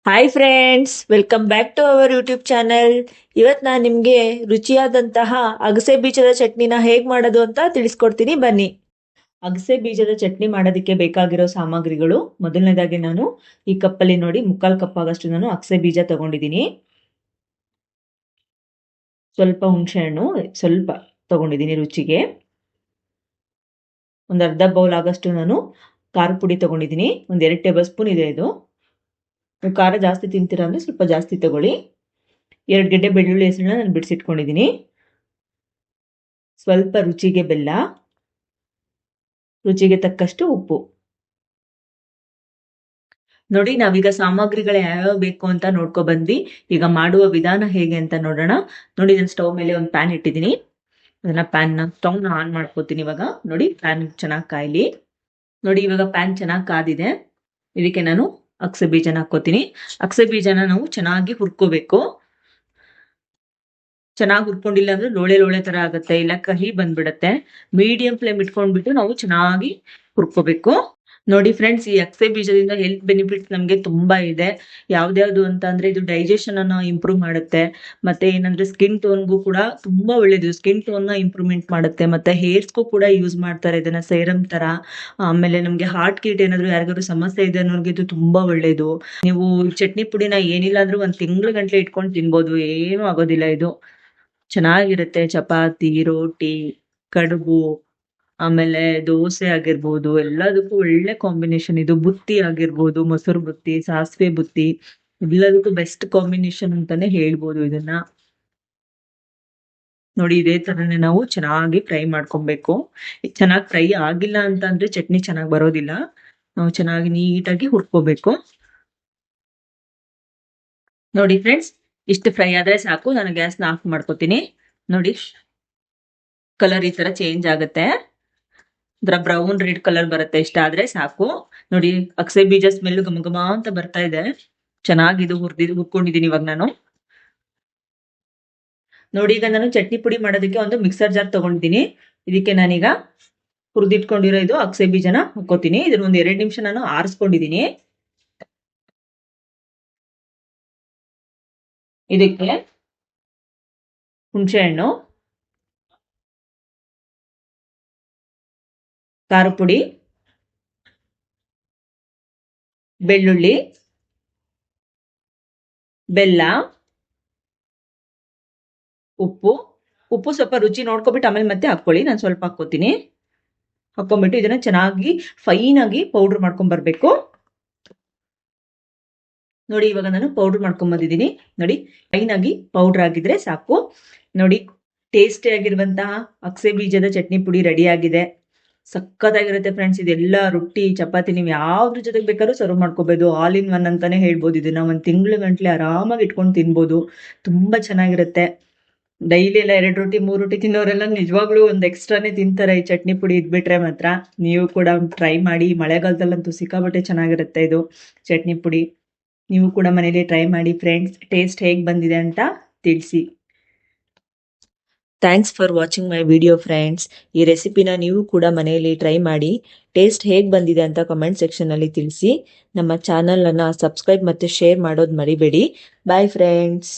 Hi friends, welcome back to our YouTube channel. ಇವತ್ತು ನಾನು ನಿಮಗೆ ರುಚಿಯಾದಂತಹ ಅಗಸೆ ಬೀಜದ ಚಟ್ನಿನ ಹೇಗೆ ಮಾಡೋದು ಅಂತ ತಿಳಿಸ್ಕೊಡ್ತೀನಿ, ಬನ್ನಿ. ಅಗಸೆ ಬೀಜದ ಚಟ್ನಿ ಮಾಡೋದಕ್ಕೆ ಬೇಕಾಗಿರೋ ಸಾಮಗ್ರಿಗಳು, ಮೊದಲನೇದಾಗಿ ನಾನು ಈ ಕಪ್ಪಲ್ಲಿ ನೋಡಿ 3/4 ಕಪ್ ಆಗಷ್ಟು ನಾನು ಅಗಸೆ ಬೀಜ ತಗೊಂಡಿದ್ದೀನಿ. ಸ್ವಲ್ಪ ಹುಣಸೆ ಹಣ್ಣು ಸ್ವಲ್ಪ ತಗೊಂಡಿದ್ದೀನಿ ರುಚಿಗೆ. ಒಂದು ಅರ್ಧ ಬೌಲ್ ಆಗಷ್ಟು ನಾನು ಖಾರ ಪುಡಿ ತಗೊಂಡಿದ್ದೀನಿ. ಒಂದು 2 ಟೇಬಲ್ ಸ್ಪೂನ್ ಇದೆ ಇದು. ನೀವು ಖಾರ ಜಾಸ್ತಿ ತಿಂತೀರಾ ಅಂದರೆ ಸ್ವಲ್ಪ ಜಾಸ್ತಿ ತಗೊಳ್ಳಿ. 2 ಗೆಡ್ಡೆ ಬೆಳ್ಳುಳ್ಳಿ ಹೆಸರನ್ನ ನಾನು ಬಿಡಿಸಿಟ್ಕೊಂಡಿದ್ದೀನಿ. ಸ್ವಲ್ಪ ರುಚಿಗೆ ಬೆಲ್ಲ, ರುಚಿಗೆ ತಕ್ಕಷ್ಟು ಉಪ್ಪು. ನೋಡಿ, ನಾವೀಗ ಸಾಮಗ್ರಿಗಳು ಯಾವ್ಯಾವ ಬೇಕು ಅಂತ ನೋಡ್ಕೊ ಬಂದ್ವಿ. ಈಗ ಮಾಡುವ ವಿಧಾನ ಹೇಗೆ ಅಂತ ನೋಡೋಣ. ನೋಡಿ, ನಾನು ಸ್ಟವ್ ಮೇಲೆ ಒಂದು ಪ್ಯಾನ್ ಇಟ್ಟಿದ್ದೀನಿ. ಅದನ್ನ ಸ್ಟವ್ನ ಆನ್ ಮಾಡ್ಕೋತೀನಿ. ಇವಾಗ ನೋಡಿ, ಪ್ಯಾನ್ ಚೆನ್ನಾಗಿ ಕಾಯ್ಲಿ. ನೋಡಿ, ಇವಾಗ ಪ್ಯಾನ್ ಚೆನ್ನಾಗಿ ಕಾದಿದೆ. ಇದಕ್ಕೆ ನಾನು ಅಗಸೆ ಬೀಜನ ಹಾಕೋತೀನಿ. ಅಗಸೆ ಬೀಜನ ನಾವು ಚೆನ್ನಾಗಿ ಹುರ್ಕೋಬೇಕು. ಚೆನ್ನಾಗಿ ಹುರ್ಕೊಂಡಿಲ್ಲ ಅಂದ್ರೆ ಲೋಳೆ ಲೋಳೆ ತರ ಆಗುತ್ತೆ, ಇಲ್ಲ ಕಹಿ ಬಂದ್ಬಿಡತ್ತೆ. ಮೀಡಿಯಂ ಫ್ಲೇಮ್ ಇಟ್ಕೊಂಡ್ಬಿಟ್ಟು ನಾವು ಚೆನ್ನಾಗಿ ಹುರ್ಕೋಬೇಕು. ನೋಡಿ ಫ್ರೆಂಡ್ಸ್, ಈ ಅಗಸೆ ಬೀಜದಿಂದ ಹೆಲ್ತ್ ಬೆನಿಫಿಟ್ಸ್ ನಮಗೆ ತುಂಬಾ ಇದೆ. ಯಾವ್ದ್ಯಾವ್ದು ಅಂತ ಅಂದ್ರೆ ಇದು ಡೈಜೆಷನ್ ಅನ್ನ ಇಂಪ್ರೂವ್ ಮಾಡುತ್ತೆ. ಮತ್ತೆ ಏನಂದ್ರೆ ಸ್ಕಿನ್ ಟೋನ್ಗೂ ಕೂಡ ತುಂಬಾ ಒಳ್ಳೇದು. ಸ್ಕಿನ್ ಟೋನ್ ನ ಇಂಪ್ರೂವ್ಮೆಂಟ್ ಮಾಡುತ್ತೆ. ಮತ್ತೆ ಹೇರ್ಸ್ಗೂ ಕೂಡ ಯೂಸ್ ಮಾಡ್ತಾರೆ ಇದನ್ನ ಸೇರಮ್ ತರ. ಆಮೇಲೆ ನಮ್ಗೆ ಹಾರ್ಟ್ ಕೀಟ್ ಏನಾದ್ರು ಯಾರಿಗಾದ್ರು ಸಮಸ್ಯೆ ಇದೆ ಅನ್ನೋರ್ಗೆ ಇದು ತುಂಬಾ ಒಳ್ಳೇದು. ನೀವು ಚಟ್ನಿ ಪುಡಿನ ಏನಿಲ್ಲ ಅಂದ್ರೂ 1 ತಿಂಗಳು ಗಂಟ್ಲೆ ಇಟ್ಕೊಂಡು ತಿನ್ಬೋದು, ಏನು ಆಗೋದಿಲ್ಲ. ಇದು ಚೆನ್ನಾಗಿರುತ್ತೆ. ಚಪಾತಿ, ರೋಟಿ, ಕಡುಬು, ಆಮೇಲೆ ದೋಸೆ ಆಗಿರ್ಬೋದು, ಎಲ್ಲದಕ್ಕೂ ಒಳ್ಳೆ ಕಾಂಬಿನೇಷನ್ ಇದು. ಬುತ್ತಿ ಆಗಿರ್ಬೋದು, ಮೊಸರು ಬುತ್ತಿ, ಸಾಸಿವೆ ಬುತ್ತಿ, ಎಲ್ಲದಕ್ಕೂ ಬೆಸ್ಟ್ ಕಾಂಬಿನೇಷನ್ ಅಂತಾನೆ ಹೇಳ್ಬೋದು ಇದನ್ನ. ನೋಡಿ, ಇದೇ ತರನೇ ನಾವು ಚೆನ್ನಾಗಿ ಫ್ರೈ ಮಾಡ್ಕೊಬೇಕು. ಚೆನ್ನಾಗಿ ಫ್ರೈ ಆಗಿಲ್ಲ ಅಂತ ಅಂದ್ರೆ ಚಟ್ನಿ ಚೆನ್ನಾಗಿ ಬರೋದಿಲ್ಲ. ನಾವು ಚೆನ್ನಾಗಿ ನೀಟಾಗಿ ಹುರ್ಕೋಬೇಕು. ನೋಡಿ ಫ್ರೆಂಡ್ಸ್, ಇಷ್ಟು ಫ್ರೈ ಆದ್ರೆ ಸಾಕು. ನಾನು ಗ್ಯಾಸ್ನ ಆಫ್ ಮಾಡ್ಕೋತೀನಿ. ನೋಡಿ, ಕಲರ್ ಈ ತರ ಚೇಂಜ್ ಆಗುತ್ತೆ. ಬ್ರೌನ್ ರೆಡ್ ಕಲರ್ ಬರುತ್ತೆ. ಇಷ್ಟ ಆದ್ರೆ ಸಾಕು. ನೋಡಿ, ಅಗಸೆ ಬೀಜ ಸ್ಮೆಲ್ ಘಮ ಘಮ ಅಂತ ಬರ್ತಾ ಇದೆ. ಚೆನ್ನಾಗಿ ಇದು ಹುರ್ಕೊಂಡಿದ್ದೀನಿ ಇವಾಗ ನಾನು. ನೋಡಿ, ಈಗ ನಾನು ಚಟ್ನಿ ಪುಡಿ ಮಾಡೋದಕ್ಕೆ ಒಂದು ಮಿಕ್ಸರ್ ಜಾರ್ ತಗೊಂಡಿದ್ದೀನಿ. ಇದಕ್ಕೆ ನಾನೀಗ ಹುರಿದಿಟ್ಕೊಂಡಿರೋ ಇದು ಅಗಸೆ ಬೀಜನ ಹಾಕೋತೀನಿ. ಇದನ್ನ ಒಂದು 2 ನಿಮಿಷ ನಾನು ಆರಿಸ್ಕೊಂಡಿದ್ದೀನಿ. ಇದಕ್ಕೆ ಹುಣಸೆ ಹಣ್ಣು, ಖಾರ ಪುಡಿ, ಬೆಳ್ಳುಳ್ಳಿ, ಬೆಲ್ಲ, ಉಪ್ಪು ಸ್ವಲ್ಪ ರುಚಿ ನೋಡ್ಕೊಬಿಟ್ಟು ಆಮೇಲೆ ಮತ್ತೆ ಹಾಕೊಳ್ಳಿ. ನಾನು ಸ್ವಲ್ಪ ಹಾಕೋತೀನಿ. ಹಾಕೊಂಡ್ಬಿಟ್ಟು ಇದನ್ನ ಚೆನ್ನಾಗಿ ಫೈನ್ ಆಗಿ ಪೌಡರ್ ಮಾಡ್ಕೊಂಡ್ ಬರ್ಬೇಕು. ನೋಡಿ, ಇವಾಗ ನಾನು ಪೌಡರ್ ಮಾಡ್ಕೊಂಡ್ ಬಂದಿದ್ದೀನಿ. ನೋಡಿ, ಫೈನ್ ಆಗಿ ಪೌಡರ್ ಆಗಿದ್ರೆ ಸಾಕು. ನೋಡಿ, ಟೇಸ್ಟಿ ಆಗಿರುವಂತಹ ಅಗಸೆ ಬೀಜದ ಚಟ್ನಿ ಪುಡಿ ರೆಡಿ ಆಗಿದೆ. ಸಕ್ಕತ್ತಾಗಿರುತ್ತೆ ಫ್ರೆಂಡ್ಸ್. ಇದೆಲ್ಲ ರೊಟ್ಟಿ, ಚಪಾತಿ, ನೀವು ಯಾವ್ದ್ರ ಜೊತೆಗೆ ಬೇಕಾದ್ರೂ ಸರ್ವ್ ಮಾಡ್ಕೋಬಹುದು. ಆಲ್ ಇನ್ ಒನ್ ಅಂತಾನೆ ಹೇಳ್ಬೋದು. ಇದನ್ನ 1 ತಿಂಗಳು ಗಂಟ್ಲೆ ಆರಾಮಾಗಿ ಇಟ್ಕೊಂಡು ತಿನ್ಬೋದು. ತುಂಬಾ ಚೆನ್ನಾಗಿರುತ್ತೆ. ಡೈಲಿ ಎಲ್ಲ 2 ರೋಟಿ 3 ರೋಟಿ ತಿನ್ನೋರೆಲ್ಲ ನಿಜವಾಗ್ಲೂ ಒಂದು ಎಕ್ಸ್ಟ್ರಾನೇ ತಿಂತಾರೆ ಈ ಚಟ್ನಿ ಪುಡಿ ಇದ್ಬಿಟ್ರೆ ಮಾತ್ರ. ನೀವು ಕೂಡ ಟ್ರೈ ಮಾಡಿ. ಮಳೆಗಾಲದಲ್ಲಂತೂ ಸಿಕ್ಕಾಬಟ್ಟೆ ಚೆನ್ನಾಗಿರುತ್ತೆ ಇದು ಚಟ್ನಿ ಪುಡಿ. ನೀವು ಕೂಡ ಮನೇಲಿ ಟ್ರೈ ಮಾಡಿ ಫ್ರೆಂಡ್ಸ್. ಟೇಸ್ಟ್ ಹೇಗೆ ಬಂದಿದೆ ಅಂತ ತಿಳಿಸಿ. Thanks for watching my video friends. ಈ ರೆಸಿಪಿನ ನೀವು ಕೂಡ ಮನೆಯಲ್ಲಿ ಟ್ರೈ ಮಾಡಿ. ಟೇಸ್ಟ್ ಹೇಗೆ ಬಂದಿದೆ ಅಂತ ಕಮೆಂಟ್ ಸೆಕ್ಷನಲ್ಲಿ ತಿಳಿಸಿ. ನಮ್ಮ ಚಾನಲನ್ನು ಸಬ್ಸ್ಕ್ರೈಬ್ ಮತ್ತು ಶೇರ್ ಮಾಡೋದು ಮರಿಬೇಡಿ. Bye friends.